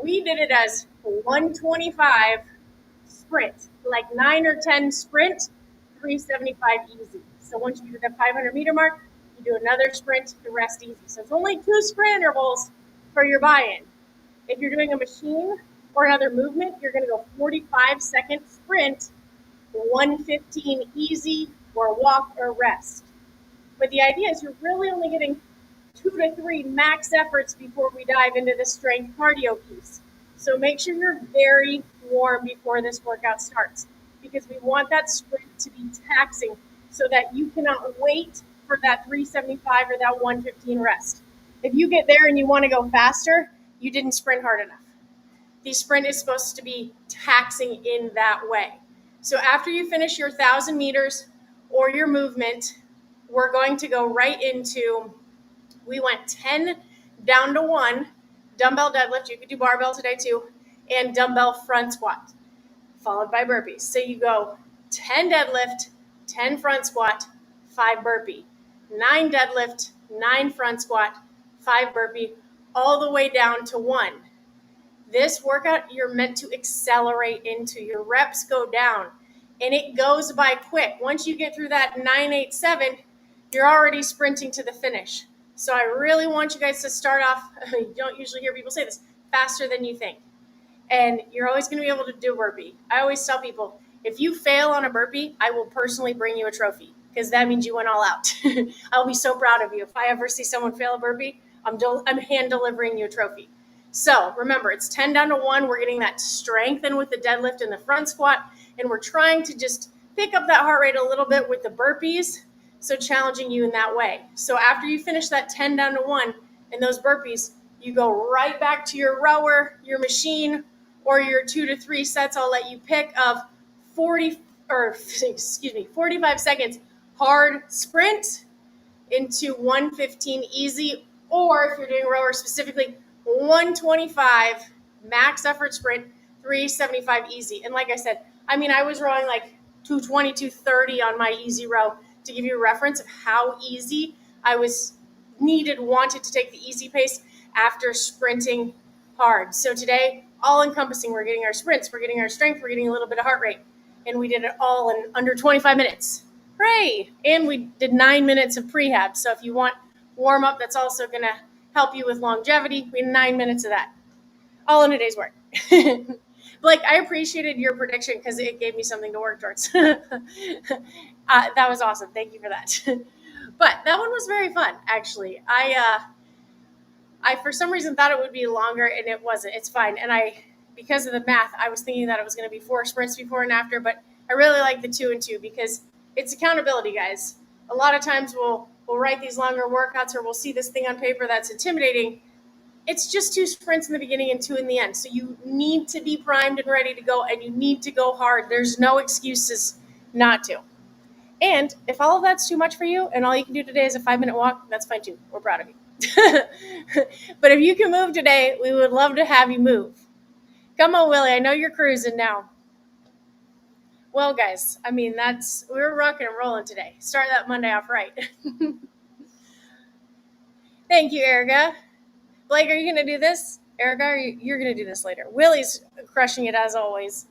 We did it as 125 sprint, like 9 or 10 sprint, 375 easy. So once you do the 500-meter mark, you do another sprint, the rest easy. So it's only 2 sprint intervals for your buy-in. If you're doing a machine or another movement, you're going to go 45-second sprint, 115 easy, or walk or rest. But the idea is you're really only getting 2 to 3 max efforts before we dive into the strength cardio piece. So make sure you're very warm before this workout starts, because we want that sprint to be taxing so that you cannot wait for that 375 or that 115 rest. If you get there and you want to go faster, you didn't sprint hard enough. The sprint is supposed to be taxing in that way. So after you finish your 1,000 meters or your movement, we're going to go right into, we went 10 down to 1, dumbbell deadlift, you could do barbell today too, and dumbbell front squat, followed by burpees. So you go 10 deadlift, 10 front squat, 5 burpee, 9 deadlift, 9 front squat, 5 burpee, all the way down to 1. This workout, you're meant to accelerate into. Your reps go down, and it goes by quick. Once you get through that 987, you're already sprinting to the finish. So I really want you guys to start off, you don't usually hear people say this, faster than you think. And you're always going to be able to do a burpee. I always tell people, if you fail on a burpee, I will personally bring you a trophy, because that means you went all out. I'll be so proud of you. If I ever see someone fail a burpee, I'm hand delivering you a trophy. So remember, it's 10 down to 1. We're getting that strength in with the deadlift and the front squat, and we're trying to just pick up that heart rate a little bit with the burpees, so challenging you in that way. So after you finish that 10 down to 1 and those burpees, you go right back to your rower, your machine, or your 2 to 3 sets. I'll let you pick of 45 seconds hard sprint into 115 easy, or if you're doing rower specifically, 125 max effort sprint, 375 easy. And like I said, I was rowing like 220, 230 on my easy row to give you a reference of how easy I wanted to take the easy pace after sprinting hard. So today, all encompassing, we're getting our sprints, we're getting our strength, we're getting a little bit of heart rate. And we did it all in under 25 minutes. Hooray! And we did 9 minutes of prehab. So if you want warm up, that's also going to help you with longevity. We had 9 minutes of that, all in a day's work. Blake, I appreciated your prediction because it gave me something to work towards. That was awesome. Thank you for that. But that one was very fun, actually. I for some reason thought it would be longer, and it wasn't. It's fine. And because of the math, I was thinking that it was going to be 4 sprints before and after, but I really like the 2 and 2 because it's accountability, guys. A lot of times we'll write these longer workouts, or we'll see this thing on paper that's intimidating. It's just 2 sprints in the beginning and 2 in the end. So you need to be primed and ready to go, and you need to go hard. There's no excuses not to. And if all of that's too much for you and all you can do today is a 5-minute walk, that's fine too. We're proud of you. But if you can move today, we would love to have you move. Come on, Willie. I know you're cruising now. Well, guys, we're rocking and rolling today. Start that Monday off right. Thank you, Erica. Blake, are you going to do this? Erica, you're going to do this later. Willie's crushing it as always.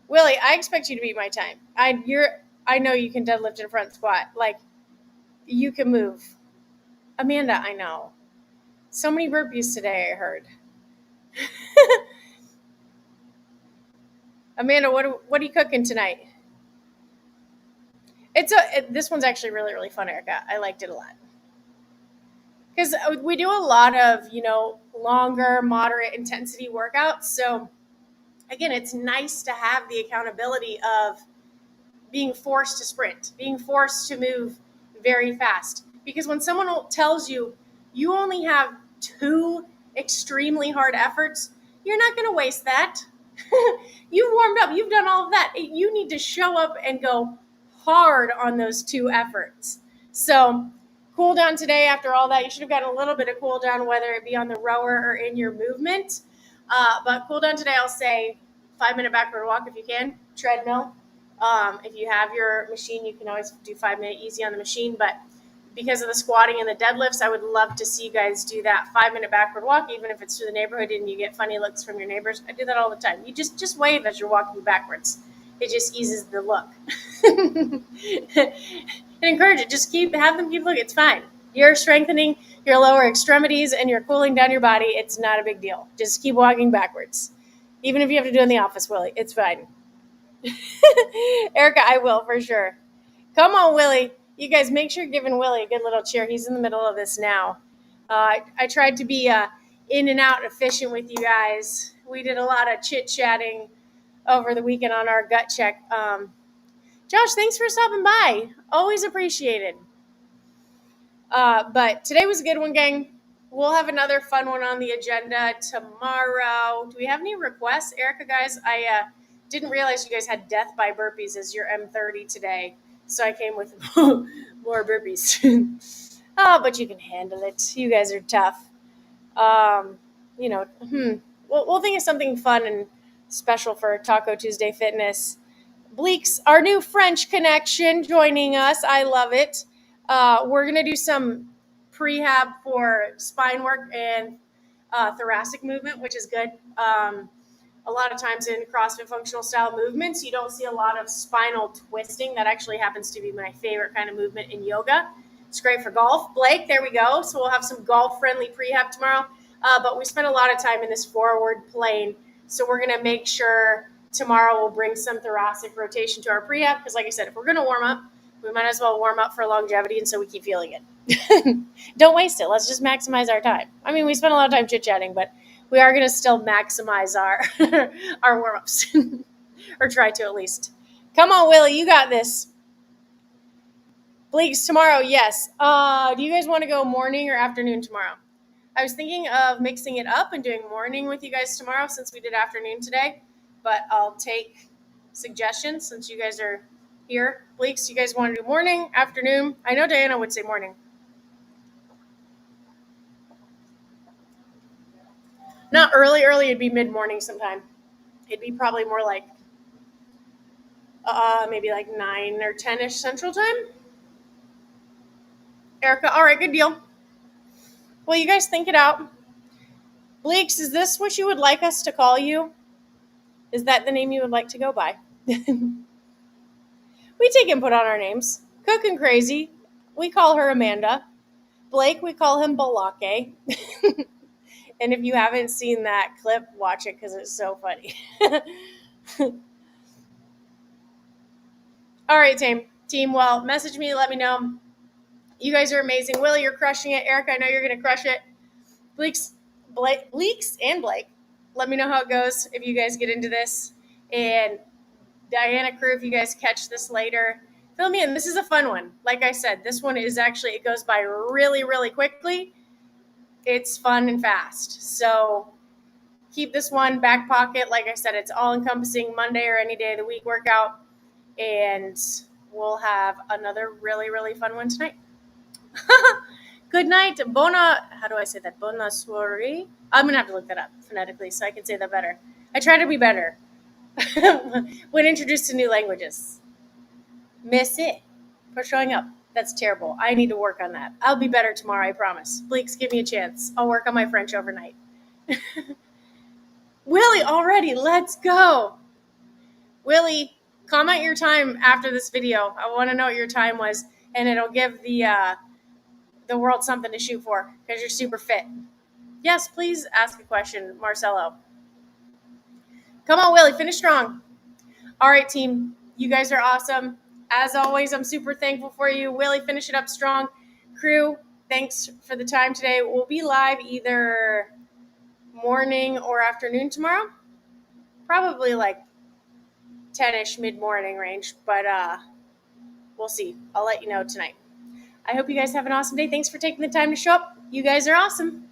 Willie, I expect you to beat my time. I know you can deadlift and front squat. Like, you can move. Amanda, I know. So many burpees today, I heard. Amanda, what are you cooking tonight? This one's actually really, really fun, Erica. I liked it a lot. Because we do a lot of, longer, moderate intensity workouts. So, again, it's nice to have the accountability of being forced to sprint, being forced to move very fast. Because when someone tells you you only have 2 extremely hard efforts, you're not going to waste that. You've warmed up. You've done all of that. You need to show up and go hard on those 2 efforts. So Cool down today after all that. You should have gotten a little bit of cool down, whether it be on the rower or in your movement. But cool down today, I'll say 5-minute backward walk if you can, treadmill. If you have your machine, you can always do 5-minute easy on the machine. But because of the squatting and the deadlifts, I would love to see you guys do that 5-minute backward walk, even if it's through the neighborhood and you get funny looks from your neighbors. I do that all the time. You just wave as you're walking backwards. It just eases the look. And encourage it. Just have them keep looking. It's fine. You're strengthening your lower extremities and you're cooling down your body. It's not a big deal. Just keep walking backwards. Even if you have to do it in the office, Willie, it's fine. Erica, I will for sure. Come on, Willie. You guys make sure you're giving Willie a good little cheer. He's in the middle of this now. I tried to be in and out efficient with you guys. We did a lot of chit-chatting over the weekend on our gut check. Josh, thanks for stopping by. Always appreciated. But today was a good one, gang. We'll have another fun one on the agenda tomorrow. Do we have any requests? Erica, guys, I didn't realize you guys had death by burpees as your M30 today. So I came with more burpees. Oh, but you can handle it. You guys are tough. We'll think of something fun and special for Taco Tuesday Fitness. Bleak's our new French connection joining us. I love it. We're going to do some prehab for spine work and thoracic movement, which is good. A lot of times in CrossFit functional style movements, you don't see a lot of spinal twisting. That actually happens to be my favorite kind of movement in yoga. It's great for golf. Blake, there we go. So we'll have some golf-friendly prehab tomorrow. But we spent a lot of time in this forward plane. So we're going to make sure tomorrow we'll bring some thoracic rotation to our prehab. Because like I said, if we're going to warm up, we might as well warm up for longevity and so we keep feeling it. Don't waste it. Let's just maximize our time. I mean, we spent a lot of time chit-chatting, but we are going to still maximize our our warm-ups. Or try to at least. Come on, Willie. You got this. Bleaks, tomorrow, yes. Do you guys want to go morning or afternoon tomorrow? I was thinking of mixing it up and doing morning with you guys tomorrow since we did afternoon today. But I'll take suggestions since you guys are here. Bleaks, you guys want to do morning, afternoon? I know Diana would say morning. Not early. It'd be mid-morning sometime. It'd be probably more like maybe like 9 or 10-ish Central Time. Erica, all right, good deal. Well, you guys think it out. Bleaks, is this what you would like us to call you? Is that the name you would like to go by? We take input on our names. Cooking Crazy, we call her Amanda. Blake, we call him Balake. And if you haven't seen that clip, watch it because it's so funny. All right, team. Well, message me, let me know. You guys are amazing. Willie, you're crushing it. Erica, I know you're going to crush it. Bleaks and Blake, let me know how it goes if you guys get into this. And Diana crew, if you guys catch this later, fill me in. This is a fun one. Like I said, this one is actually, it goes by really, really quickly. It's fun and fast. So keep this one back pocket. Like I said, it's all encompassing Monday or any day of the week workout. And we'll have another really, really fun one tonight. Good night. How do I say that? Bona soirée. I'm going to have to look that up phonetically so I can say that better. I try to be better when introduced to new languages. Miss it for showing up. That's terrible. I need to work on that. I'll be better tomorrow, I promise. Bleaks, give me a chance. I'll work on my French overnight. Willie, already. Let's go. Willie, comment your time after this video. I want to know what your time was, and it'll give the world something to shoot for because you're super fit. Yes, please ask a question, Marcelo. Come on, Willie, finish strong. All right, team, you guys are awesome. As always, I'm super thankful for you. Willie, finish it up strong. Crew, thanks for the time today. We'll be live either morning or afternoon tomorrow. Probably like 10-ish mid-morning range, but we'll see. I'll let you know tonight. I hope you guys have an awesome day. Thanks for taking the time to show up. You guys are awesome.